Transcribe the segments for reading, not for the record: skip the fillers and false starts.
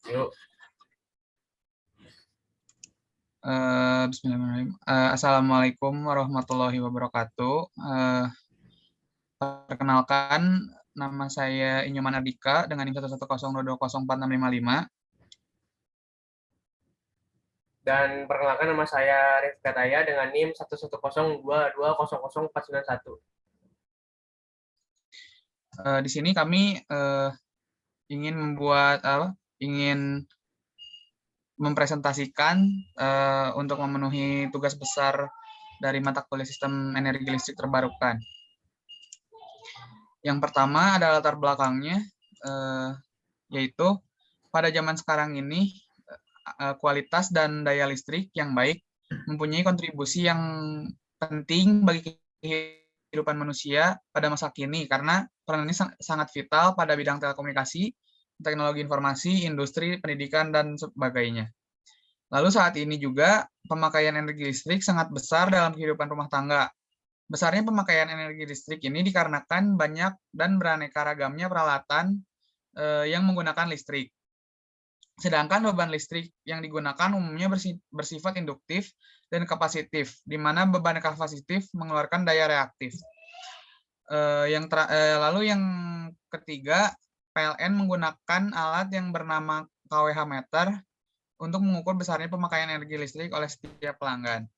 Yuk. Bismillahirrahmanirrahim. Assalamualaikum warahmatullahi wabarakatuh. Perkenalkan, nama saya Inyoman Ardika dengan NIM 110220465. Dan perkenalkan, nama saya Rifka Taya dengan NIM 11022000491. Di sini kami ingin mempresentasikan untuk memenuhi tugas besar dari mata kuliah Sistem Energi Listrik Terbarukan. Yang pertama adalah latar belakangnya, yaitu pada zaman sekarang ini kualitas dan daya listrik yang baik mempunyai kontribusi yang penting bagi kehidupan manusia pada masa kini karena peran ini sangat vital pada bidang telekomunikasi, teknologi informasi, industri, pendidikan, dan sebagainya. Lalu saat ini juga pemakaian energi listrik sangat besar dalam kehidupan rumah tangga. Besarnya pemakaian energi listrik ini dikarenakan banyak dan beraneka ragamnya peralatan yang menggunakan listrik. Sedangkan beban listrik yang digunakan umumnya bersifat induktif dan kapasitif, di mana beban kapasitif mengeluarkan daya reaktif. Lalu yang ketiga, PLN menggunakan alat yang bernama kWh meter untuk mengukur besarnya pemakaian energi listrik oleh setiap pelanggan.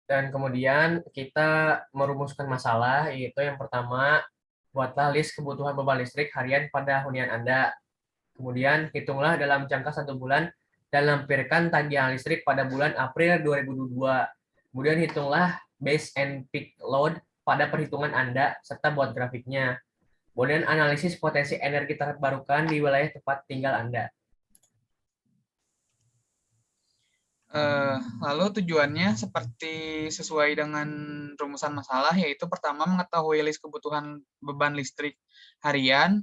Dan kemudian kita merumuskan masalah, yaitu yang pertama, buatlah list kebutuhan beban listrik harian pada hunian Anda. Kemudian hitunglah dalam jangka 1 bulan dan lampirkan tagihan listrik pada bulan April 2022. Kemudian hitunglah base and peak load pada perhitungan Anda serta buat grafiknya. Kemudian analisis potensi energi terbarukan di wilayah tempat tinggal Anda. Lalu tujuannya seperti sesuai dengan rumusan masalah, yaitu pertama mengetahui list kebutuhan beban listrik harian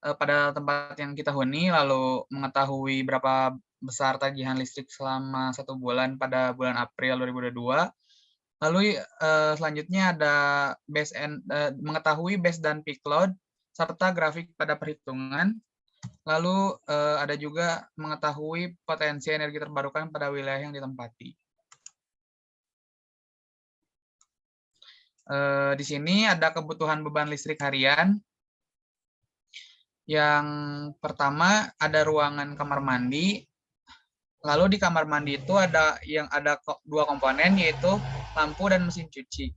pada tempat yang kita huni, lalu mengetahui berapa besar tagihan listrik selama 1 bulan pada bulan April 2022. Lalu selanjutnya ada mengetahui base dan peak load serta grafik pada perhitungan. Lalu ada juga mengetahui potensi energi terbarukan pada wilayah yang ditempati. Di sini ada kebutuhan beban listrik harian. Yang pertama ada ruangan kamar mandi. Lalu di kamar mandi itu ada 2 komponen, yaitu lampu dan mesin cuci.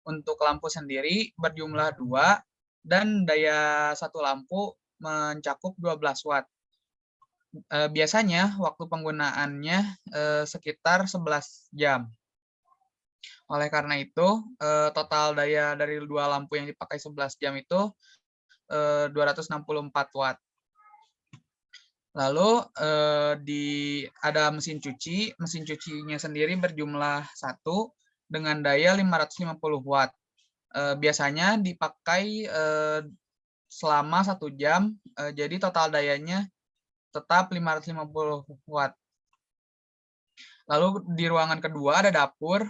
Untuk lampu sendiri berjumlah 2 dan daya satu lampu mencakup 12 watt. Biasanya waktu penggunaannya sekitar 11 jam. Oleh karena itu, total daya dari 2 lampu yang dipakai 11 jam itu 264 watt. Lalu ada mesin cuci. Mesin cucinya sendiri berjumlah 1 dengan daya 550 watt. Biasanya dipakai selama 1 jam, jadi total dayanya tetap 550 watt. Lalu di ruangan kedua ada dapur,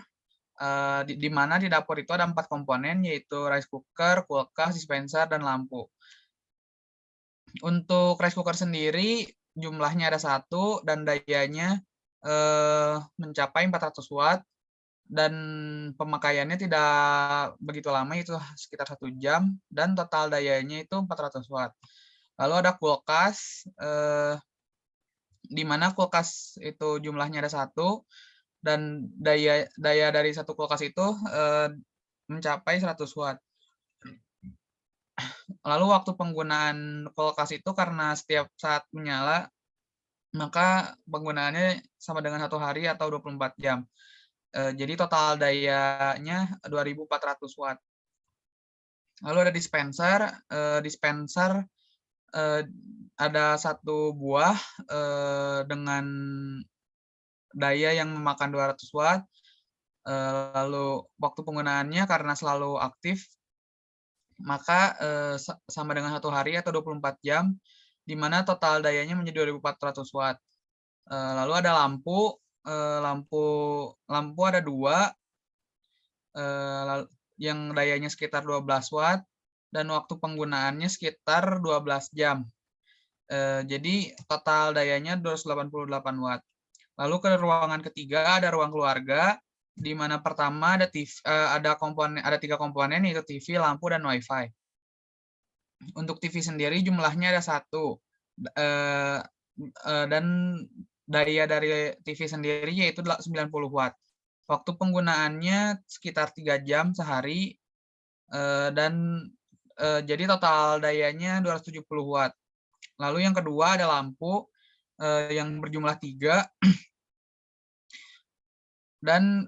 di mana di dapur itu ada 4 komponen, yaitu rice cooker, kulkas, dispenser, dan lampu. Untuk rice cooker sendiri jumlahnya ada 1 dan dayanya mencapai 400 watt dan pemakaiannya tidak begitu lama, itu sekitar 1 jam dan total dayanya itu 400 watt. Lalu ada kulkas, di mana kulkas itu jumlahnya ada 1 dan daya dari satu kulkas itu mencapai 100 watt. Lalu waktu penggunaan kulkas itu karena setiap saat menyala, maka penggunaannya sama dengan 1 hari atau 24 jam. Jadi total dayanya 2400 watt. Lalu ada dispenser. Dispenser ada 1 buah dengan daya yang memakan 200 watt. Lalu waktu penggunaannya karena selalu aktif, maka sama dengan 1 hari atau 24 jam, di mana total dayanya menjadi 2400 watt. Lalu ada lampu. Lampu ada 2 yang dayanya sekitar 12 watt. dan waktu penggunaannya sekitar 12 jam. Jadi total dayanya 288 watt. Lalu ke ruangan ketiga ada ruang keluarga, di mana pertama ada TV, ada 3 komponen yaitu TV, lampu, dan WiFi. Untuk TV sendiri jumlahnya ada 1, dan daya dari TV sendiri yaitu 90 watt. Waktu penggunaannya sekitar 3 jam sehari, dan jadi total dayanya 270 watt. Lalu yang kedua ada lampu yang berjumlah 3 dan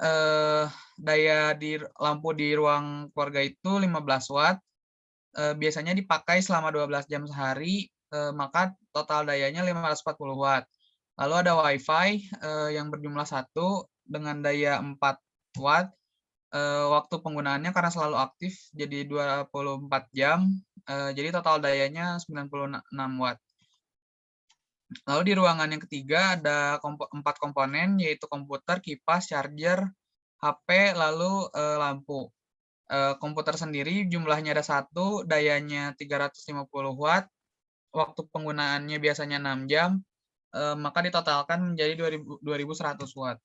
daya di lampu di ruang keluarga itu 15 watt. Biasanya dipakai selama 12 jam sehari, maka total dayanya 540 watt. Lalu ada WiFi yang berjumlah 1 dengan daya 4 watt. Waktu penggunaannya karena selalu aktif jadi 24 jam, jadi total dayanya 96 watt. Lalu di ruangan yang ketiga ada 4 komponen yaitu komputer, kipas, charger, HP, lalu lampu. Komputer sendiri jumlahnya ada 1, dayanya 350 watt, waktu penggunaannya biasanya 6 jam, maka ditotalkan menjadi 2100 watt.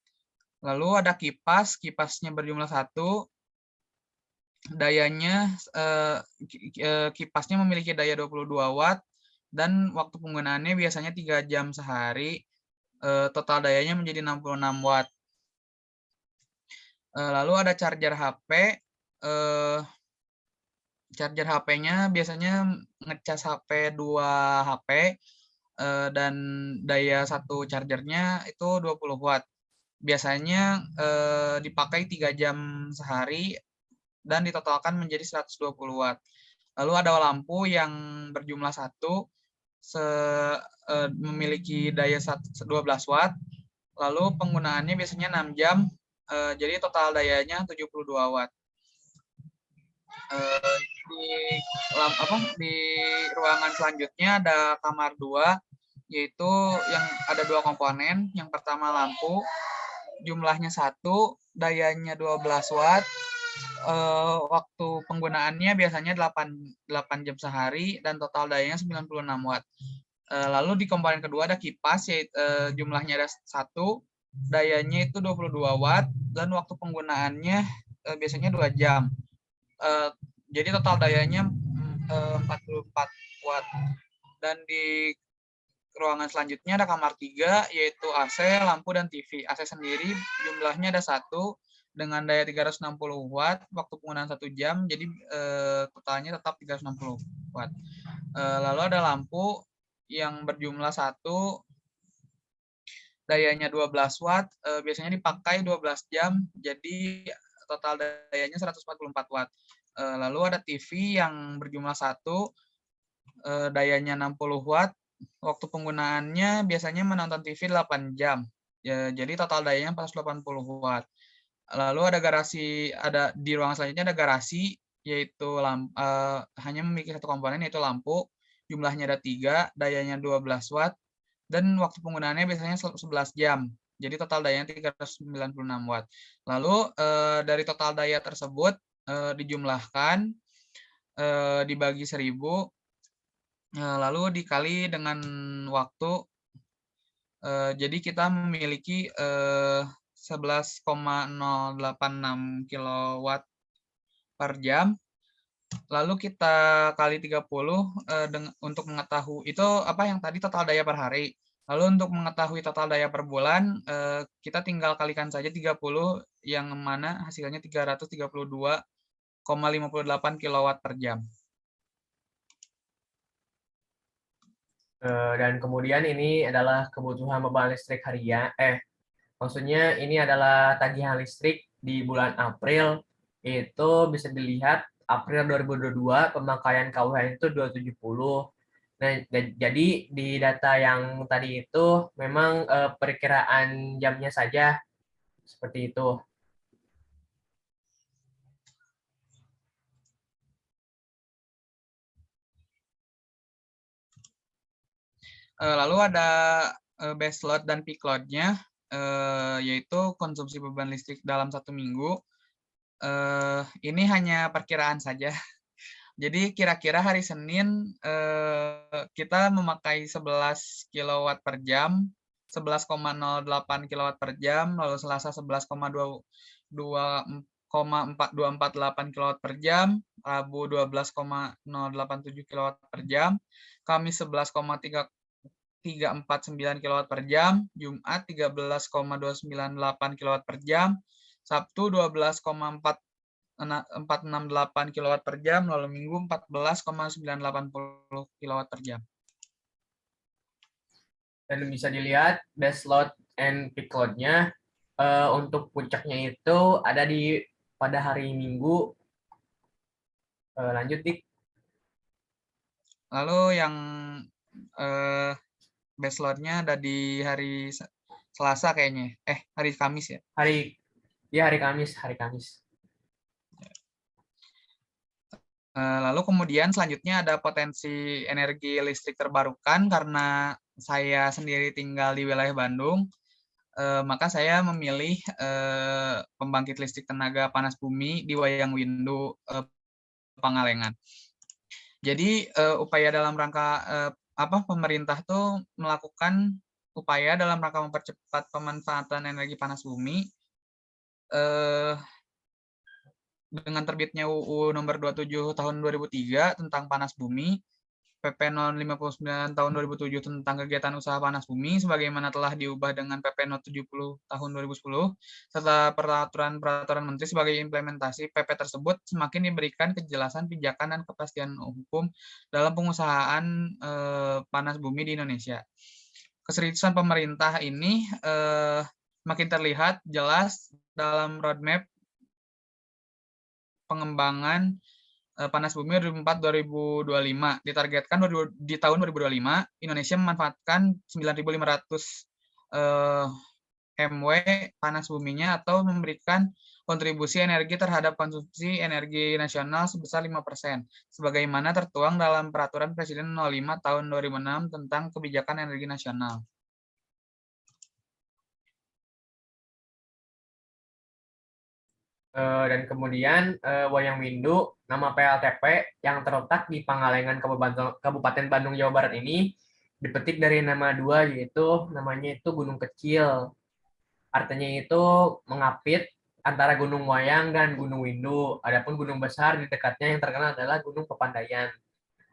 Lalu ada kipas, kipasnya berjumlah 1, dayanya kipasnya memiliki daya 22 watt dan waktu penggunaannya biasanya 3 jam sehari, total dayanya menjadi 66 watt. Lalu ada charger HP, charger HP-nya biasanya ngecas HP 2 HP, dan daya satu chargernya itu 20 watt. Biasanya dipakai 3 jam sehari dan ditotalkan menjadi 120 watt. Lalu ada lampu yang berjumlah 1, memiliki daya 12 watt, lalu penggunaannya biasanya 6 jam, jadi total dayanya 72 watt. Di ruangan selanjutnya ada kamar 2, yaitu yang ada 2 komponen. Yang pertama lampu, jumlahnya 1, dayanya 12 watt, waktu penggunaannya biasanya 8 jam sehari dan total dayanya 96 watt. Lalu di komponen kedua ada kipas, yaitu jumlahnya ada 1, dayanya itu 22 watt dan waktu penggunaannya biasanya 2 jam. Jadi total dayanya 44 watt. Dan di ruangan selanjutnya ada kamar 3, yaitu AC, lampu, dan TV. AC sendiri jumlahnya ada 1 dengan daya 360 watt, waktu penggunaan 1 jam, jadi totalnya tetap 360 watt. Lalu ada lampu yang berjumlah 1, dayanya 12 watt, biasanya dipakai 12 jam, jadi total dayanya 144 watt. Lalu ada TV yang berjumlah 1, dayanya 60 watt, waktu penggunaannya biasanya menonton TV 8 jam, jadi total dayanya 480 watt. Lalu ada di ruangan selanjutnya ada garasi, yaitu hanya memiliki 1 komponen yaitu lampu, jumlahnya ada 3, dayanya 12 watt, dan waktu penggunaannya biasanya 11 jam. Jadi total dayanya 396 watt. Lalu dari total daya tersebut dijumlahkan, dibagi 1000, lalu dikali dengan waktu. Jadi kita memiliki 11,086 kilowatt per jam. Lalu kita kali 30 untuk mengetahui itu yang tadi total daya per hari. Lalu untuk mengetahui total daya per bulan, kita tinggal kalikan saja 30, yang mana hasilnya 332,58 kilowatt per jam. Dan kemudian ini adalah kebutuhan beban listrik harian. Maksudnya ini adalah tagihan listrik di bulan April. Itu bisa dilihat April 2022 pemakaian KWH itu 270. Nah, jadi di data yang tadi itu memang perkiraan jamnya saja seperti itu. Lalu ada base load dan peak load-nya, yaitu konsumsi beban listrik dalam 1 minggu. Ini hanya perkiraan saja. Jadi kira-kira hari Senin kita memakai 11 kilowatt per jam, 11,08 kilowatt per jam, lalu Selasa 11,428 kilowatt per jam, Rabu 12,087 kilowatt per jam, Kamis 11,349 kilowatt per jam, Jumat 13,298 kilowatt per jam, Sabtu 468 kilowatt per jam, lalu Minggu 14,980 kilowatt per jam. Dan bisa dilihat base load and peak load-nya untuk puncaknya itu ada pada hari Minggu. Lanjut, Dik. Lalu yang base load-nya ada di hari Selasa kayaknya. Hari Kamis ya. Hari Kamis. Lalu kemudian selanjutnya ada potensi energi listrik terbarukan karena saya sendiri tinggal di wilayah Bandung, maka saya memilih pembangkit listrik tenaga panas bumi di Wayang Windu, Pangalengan. Jadi upaya dalam rangka pemerintah tuh melakukan upaya dalam rangka mempercepat pemanfaatan energi panas bumi dengan terbitnya UU nomor 27 tahun 2003 tentang panas bumi, PP 059 tahun 2007 tentang kegiatan usaha panas bumi, sebagaimana telah diubah dengan PP 70 tahun 2010, serta peraturan-peraturan menteri sebagai implementasi PP tersebut, semakin diberikan kejelasan pijakan dan kepastian hukum dalam pengusahaan panas bumi di Indonesia. Keseriusan pemerintah ini makin terlihat jelas dalam roadmap pengembangan panas bumi 2004-2025. Ditargetkan di tahun 2025 Indonesia memanfaatkan 9.500 MW panas buminya atau memberikan kontribusi energi terhadap konsumsi energi nasional sebesar 5%, sebagaimana tertuang dalam Peraturan Presiden 05 tahun 2006 tentang Kebijakan Energi Nasional. Dan kemudian Wayang Windu, nama PLTP yang terletak di Pangalengan, Kabupaten Bandung, Jawa Barat ini dipetik dari nama dua, yaitu namanya itu Gunung Kecil. Artinya itu mengapit antara Gunung Wayang dan Gunung Windu. Adapun gunung besar di dekatnya yang terkenal adalah Gunung Pepandayan.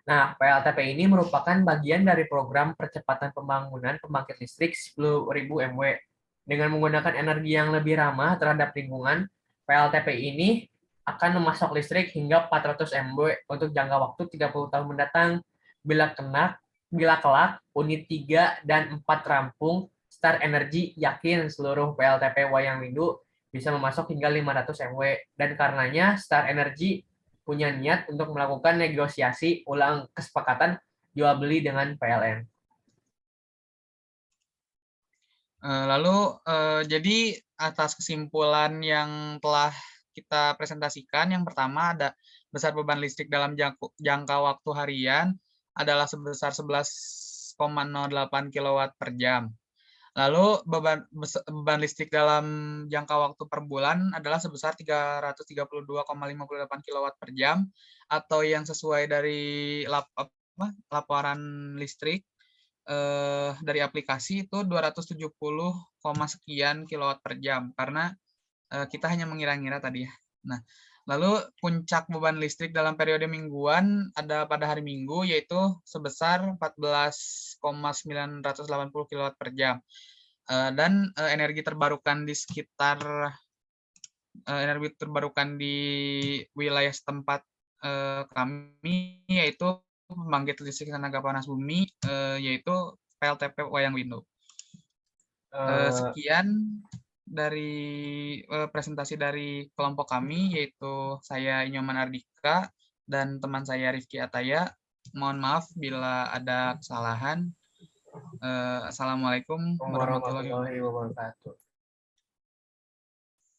Nah, PLTP ini merupakan bagian dari program percepatan pembangunan pembangkit listrik 10.000 MW. Dengan menggunakan energi yang lebih ramah terhadap lingkungan, PLTP ini akan memasok listrik hingga 400 MW untuk jangka waktu 30 tahun mendatang. Bila kelak unit 3 dan 4 rampung, Star Energy yakin seluruh PLTP Wayang Windu bisa memasok hingga 500 MW. Dan karenanya Star Energy punya niat untuk melakukan negosiasi ulang kesepakatan jual beli dengan PLN. Lalu jadi atas kesimpulan yang telah kita presentasikan, yang pertama ada besar beban listrik dalam jangka waktu harian adalah sebesar 11,08 kW per jam. Lalu beban listrik dalam jangka waktu per bulan adalah sebesar 332,58 kW per jam, atau yang sesuai dari laporan listrik dari aplikasi itu 270, sekian kilowatt per jam, karena kita hanya mengira-ngira tadi ya. Nah, lalu puncak beban listrik dalam periode mingguan ada pada hari Minggu, yaitu sebesar 14,980 kilowatt per jam. Dan energi terbarukan di wilayah setempat kami, yaitu pembangkit listrik tenaga panas bumi, yaitu PLTP Wayang Windu. Sekian dari presentasi dari kelompok kami, yaitu saya Inyoman Ardika dan teman saya Rifki Ataya. Mohon maaf bila ada kesalahan. Assalamualaikum warahmatullahi wabarakatuh.